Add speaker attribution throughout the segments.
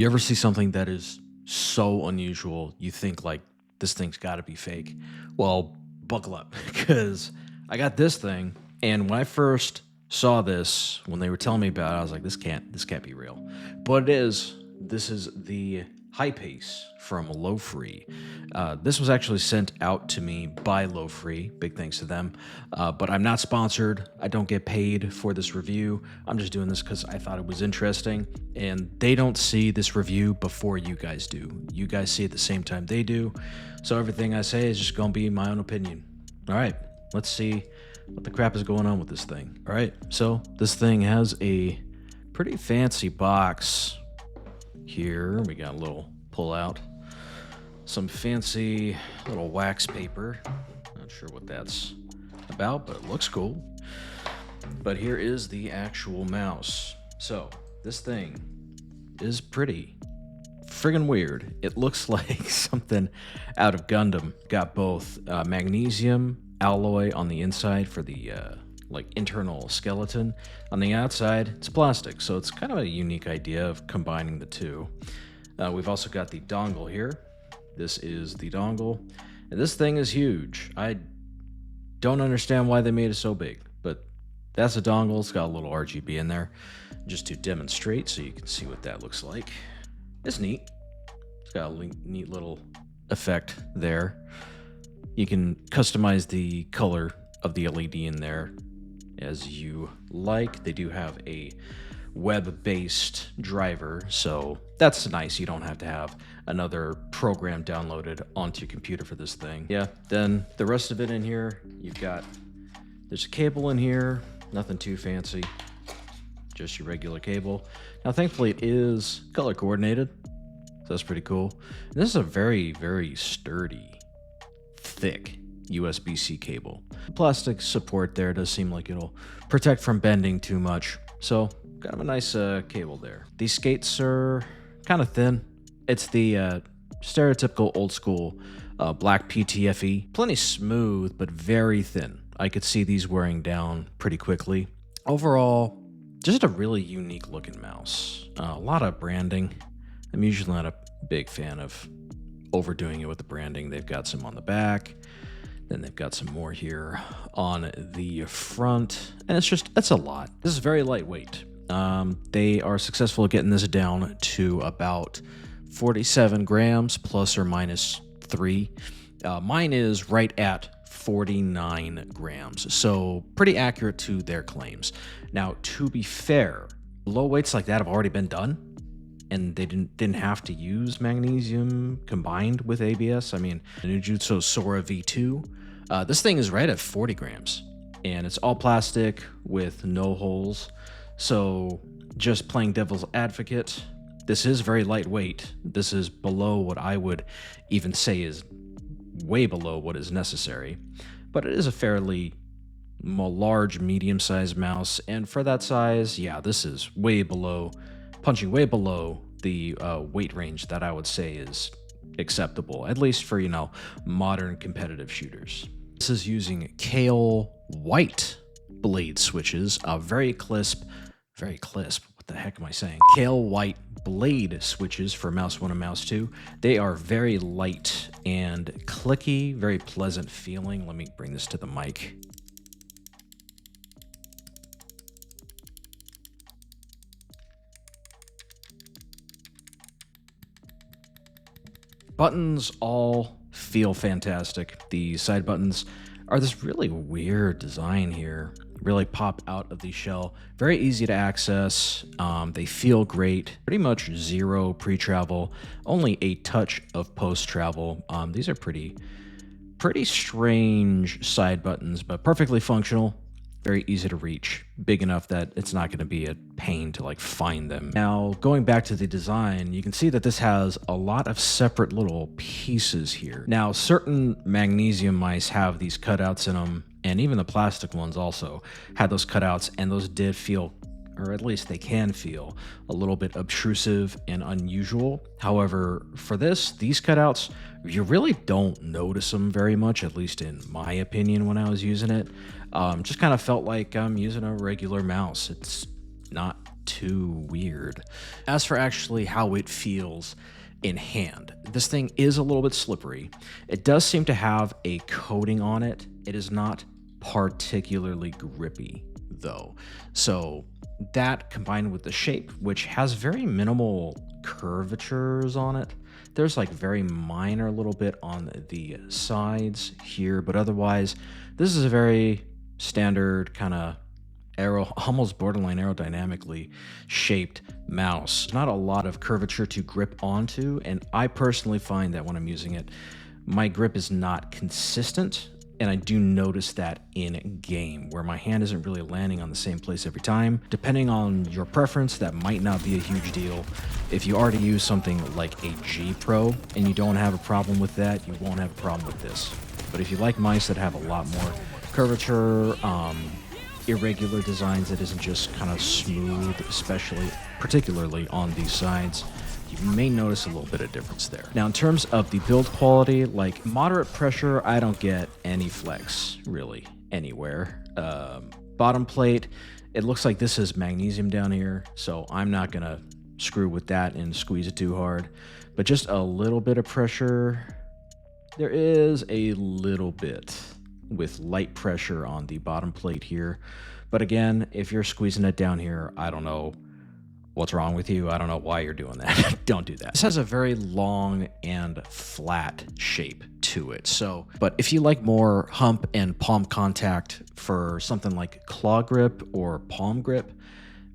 Speaker 1: You ever see something that is so unusual, you think like this thing's got to be fake? Well, buckle up because I got this thing, and when I first saw this, when they were telling me about it, I was like, this can't be real. But it is. This is the Hypace from Lofree. This was actually sent out to me by Lofree. Big thanks to them. But I'm not sponsored. I don't get paid for this review. I'm just doing this because I thought it was interesting. And they don't see this review before you guys do. You guys see it the same time they do. So everything I say is just going to be my own opinion. All right, let's see what the crap is going on with this thing. All right, so this thing has a pretty fancy box here. We got a little pull out, some fancy little wax paper. Not sure what that's about, but it looks cool. But here is the actual mouse. So this thing is pretty friggin' weird. It looks like something out of Gundam. Got both magnesium alloy on the inside for the like internal skeleton. On the outside, it's plastic, so it's kind of a unique idea of combining the two. We've also got the dongle here. This is the dongle, and this thing is huge. I don't understand why they made it so big, but that's a dongle. It's got a little RGB in there, just to demonstrate so you can see what that looks like. It's neat. It's got a neat little effect there. You can customize the color of the LED in there as you like. They do have a web-based driver, so that's nice. You don't have to have another program downloaded onto your computer for this thing. Yeah, then the rest of it in here, there's a cable in here, nothing too fancy, just your regular cable. Now, thankfully, it is color coordinated, so that's pretty cool. And this is a very, very sturdy, thick USB-C cable. Plastic support there does seem like it'll protect from bending too much, so kind of a nice cable there. These skates are kind of thin. It's the stereotypical old school black PTFE. Plenty smooth, but very thin. I could see these wearing down pretty quickly. Overall, just a really unique looking mouse. A lot of branding. I'm usually not a big fan of overdoing it with the branding. They've got some on the back, then they've got some more here on the front, and it's a lot. This is very lightweight. They are successful at getting this down to about 47 grams plus or minus 3. Mine is right at 49 grams, so pretty accurate to their claims. Now, to be fair, low weights like that have already been done, and they didn't have to use magnesium combined with ABS. I mean, the Nujutsu Sora V2, this thing is right at 40 grams, and it's all plastic with no holes. So just playing devil's advocate, this is very lightweight. This is below what I would even say is way below what is necessary, but it is a fairly large, medium-sized mouse, and for that size, yeah, this is way below, punching way below the weight range that I would say is acceptable, at least for, modern competitive shooters. This is using Kale white blade switches, very crisp, what the heck am I saying? Kale white blade switches for Mouse 1 and Mouse 2. They are very light and clicky, very pleasant feeling. Let me bring this to the mic. Buttons all feel fantastic. The side buttons are this really weird design here. Really pop out of the shell. Very easy to access. They feel great. Pretty much zero pre-travel. Only a touch of post-travel. These are pretty strange side buttons, but perfectly functional. Very easy to reach. Big enough that it's not going to be a pain to find them. Now, going back to the design, you can see that this has a lot of separate little pieces here. Now, certain magnesium mice have these cutouts in them, and even the plastic ones also had those cutouts, and those did feel, or at least they can feel, a little bit obtrusive and unusual. However, for these cutouts, you really don't notice them very much, at least in my opinion when I was using it. Just kind of felt like I'm using a regular mouse. It's not too weird. As for actually how it feels in hand, this thing is a little bit slippery. It does seem to have a coating on it. It is not particularly grippy though. So that combined with the shape, which has very minimal curvatures on it. There's like very minor little bit on the sides here, but otherwise this is a very standard kind of almost borderline aerodynamically shaped mouse. Not a lot of curvature to grip onto, and I personally find that when I'm using it, my grip is not consistent, and I do notice that in game where my hand isn't really landing on the same place every time. Depending on your preference, that might not be a huge deal. If you already use something like a G Pro and you don't have a problem with that, you won't have a problem with this. But if you like mice that have a lot more curvature, irregular designs that isn't just kind of smooth, particularly on these sides, you may notice a little bit of difference there. Now, in terms of the build quality, like moderate pressure, I don't get any flex really anywhere. Bottom plate, it looks like this is magnesium down here, so I'm not gonna screw with that and squeeze it too hard. But just a little bit of pressure. There is a little bit with light pressure on the bottom plate here. But again, if you're squeezing it down here, I don't know what's wrong with you. I don't know why you're doing that. Don't do that. This has a very long and flat shape to it. So, but if you like more hump and palm contact for something like claw grip or palm grip,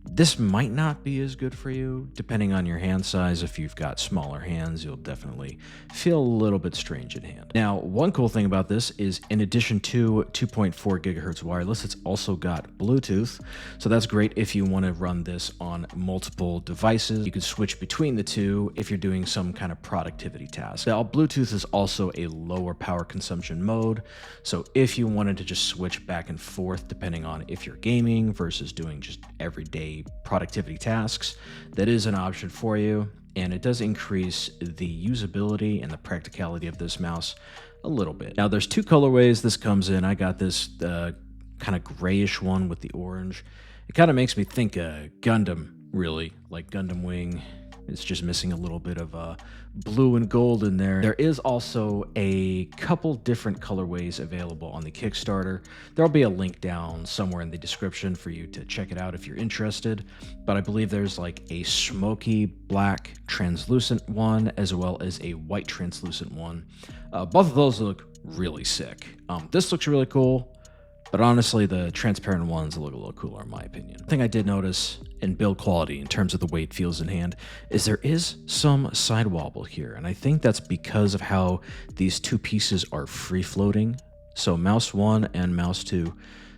Speaker 1: this might not be as good for you, depending on your hand size. If you've got smaller hands, you'll definitely feel a little bit strange in hand. Now, one cool thing about this is in addition to 2.4 gigahertz wireless, it's also got Bluetooth. So that's great if you want to run this on multiple devices. You can switch between the two if you're doing some kind of productivity task. Now, Bluetooth is also a lower power consumption mode. So if you wanted to just switch back and forth, depending on if you're gaming versus doing just everyday productivity tasks, that is an option for you, and it does increase the usability and the practicality of this mouse a little bit. Now, there's two colorways this comes in. I got this kind of grayish one with the orange. It kind of makes me think Gundam, really, like Gundam Wing. It's just missing a little bit of blue and gold in there. There is also a couple different colorways available on the Kickstarter. There'll be a link down somewhere in the description for you to check it out if you're interested. But I believe there's like a smoky black translucent one as well as a white translucent one. Both of those look really sick. This looks really cool. But honestly, the transparent ones look a little cooler in my opinion. The thing I did notice in build quality in terms of the way it feels in hand is there is some side wobble here. And I think that's because of how these two pieces are free floating. So mouse 1 and mouse 2,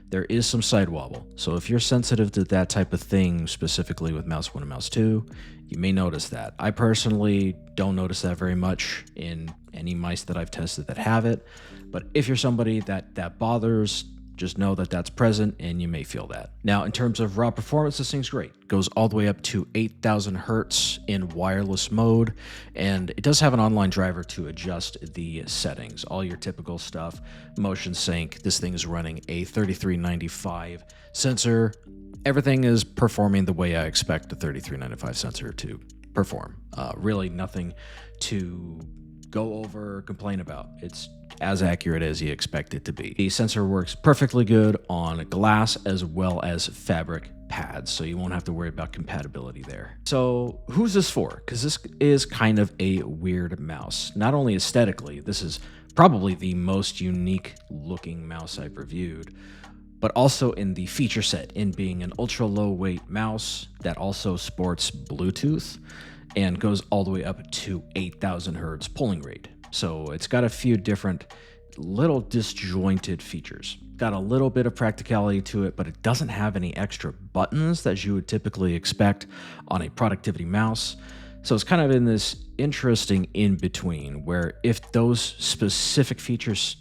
Speaker 1: there is some side wobble. So if you're sensitive to that type of thing, specifically with mouse 1 and mouse 2, you may notice that. I personally don't notice that very much in any mice that I've tested that have it. But if you're somebody that bothers, just know that that's present and you may feel that. Now, in terms of raw performance, this thing's great. It goes all the way up to 8,000 hertz in wireless mode, and it does have an online driver to adjust the settings. All your typical stuff, motion sync. This thing is running a 3395 sensor. Everything is performing the way I expect a 3395 sensor to perform. Really nothing to go over or complain about. It's as accurate as you expect it to be. The sensor works perfectly good on glass as well as fabric pads, so you won't have to worry about compatibility there. So who's this for? Because this is kind of a weird mouse. Not only aesthetically, this is probably the most unique looking mouse I've reviewed, but also in the feature set, in being an ultra low weight mouse that also sports Bluetooth and goes all the way up to 8,000 hertz polling rate. So it's got a few different little disjointed features. Got a little bit of practicality to it, but it doesn't have any extra buttons that you would typically expect on a productivity mouse. So it's kind of in this interesting in-between where if those specific features,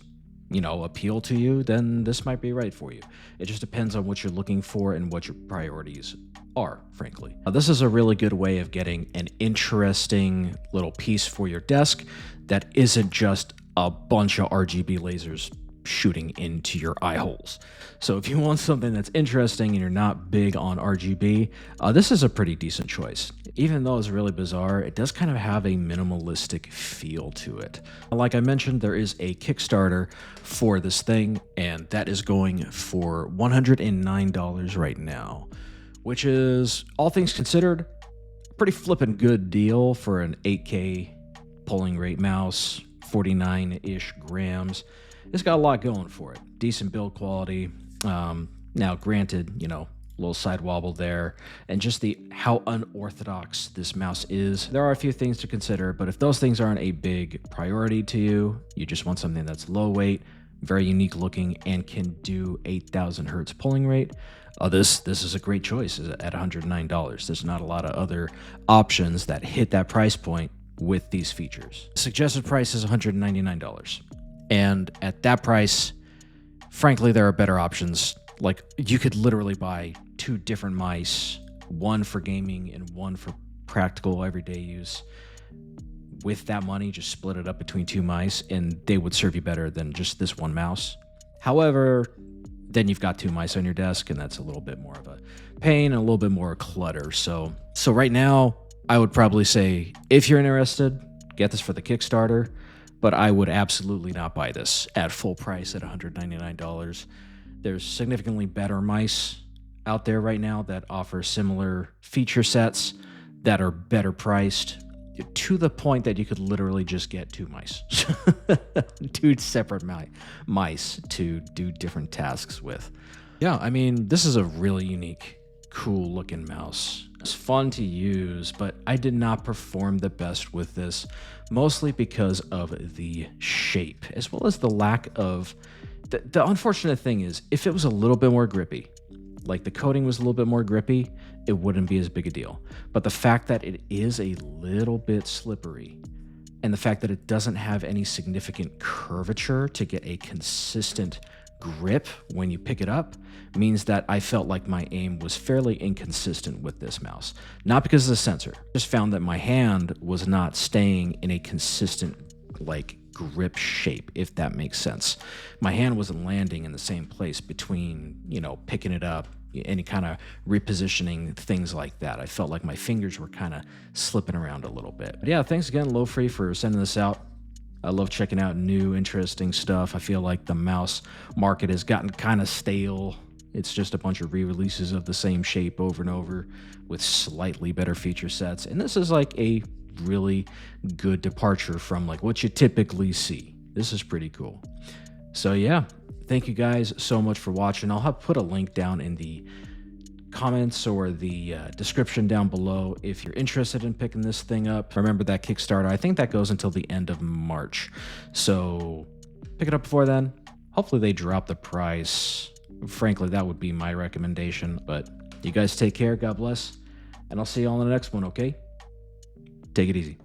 Speaker 1: appeal to you, then this might be right for you. It just depends on what you're looking for and what your priorities are, frankly. Now, this is a really good way of getting an interesting little piece for your desk that isn't just a bunch of RGB lasers shooting into your eye holes. So if you want something that's interesting and you're not big on RGB, this is a pretty decent choice. Even though it's really bizarre, it does kind of have a minimalistic feel to it. Like I mentioned, there is a Kickstarter for this thing, and that is going for $109 right now, which is, all things considered, a pretty flippin' good deal for an 8K polling rate mouse, 49-ish grams. It's got a lot going for it. Decent build quality. Now, granted, you know, a little side wobble there, and just how unorthodox this mouse is. There are a few things to consider, but if those things aren't a big priority to you, you just want something that's low weight, very unique looking, and can do 8,000 hertz polling rate, this is a great choice at $109. There's not a lot of other options that hit that price point with these features. The suggested price is $199. And at that price, frankly, there are better options. Like, you could literally buy 2 different mice, one for gaming and one for practical everyday use. With that money, just split it up between 2 mice, and they would serve you better than just this one mouse. However, then you've got 2 mice on your desk, and that's a little bit more of a pain and a little bit more clutter. So right now, I would probably say, if you're interested, get this for the Kickstarter, but I would absolutely not buy this at full price at $199. There's significantly better mice out there right now that offer similar feature sets that are better priced, to the point that you could literally just get 2 mice, 2 separate mice to do different tasks with. Yeah, I mean, this is a really unique, cool looking mouse. It's fun to use, but I did not perform the best with this, mostly because of the shape, as well as the lack of... The unfortunate thing is, if it was a little bit more grippy, like the coating was a little bit more grippy, it wouldn't be as big a deal. But the fact that it is a little bit slippery, and the fact that it doesn't have any significant curvature to get a consistent grip when you pick it up, means that I felt like my aim was fairly inconsistent with this mouse. Not because of the sensor, just found that my hand was not staying in a consistent, like, grip shape, if that makes sense. My hand wasn't landing in the same place between, you know, picking it up, any kind of repositioning, things like that. I felt like my fingers were kind of slipping around a little bit. But yeah, thanks again, Lofree, for sending this out. I love checking out new, interesting stuff. I feel like the mouse market has gotten kind of stale. It's just a bunch of re-releases of the same shape over and over with slightly better feature sets. And this is like a really good departure from like what you typically see. This is pretty cool. So yeah, thank you guys so much for watching. I'll put a link down in the comments or the description down below if you're interested in picking this thing up. Remember that Kickstarter, I think that goes until the end of March. So pick it up before then. Hopefully they drop the price. Frankly, that would be my recommendation. But you guys take care, God bless, and I'll see you all in the next one, okay? Take it easy.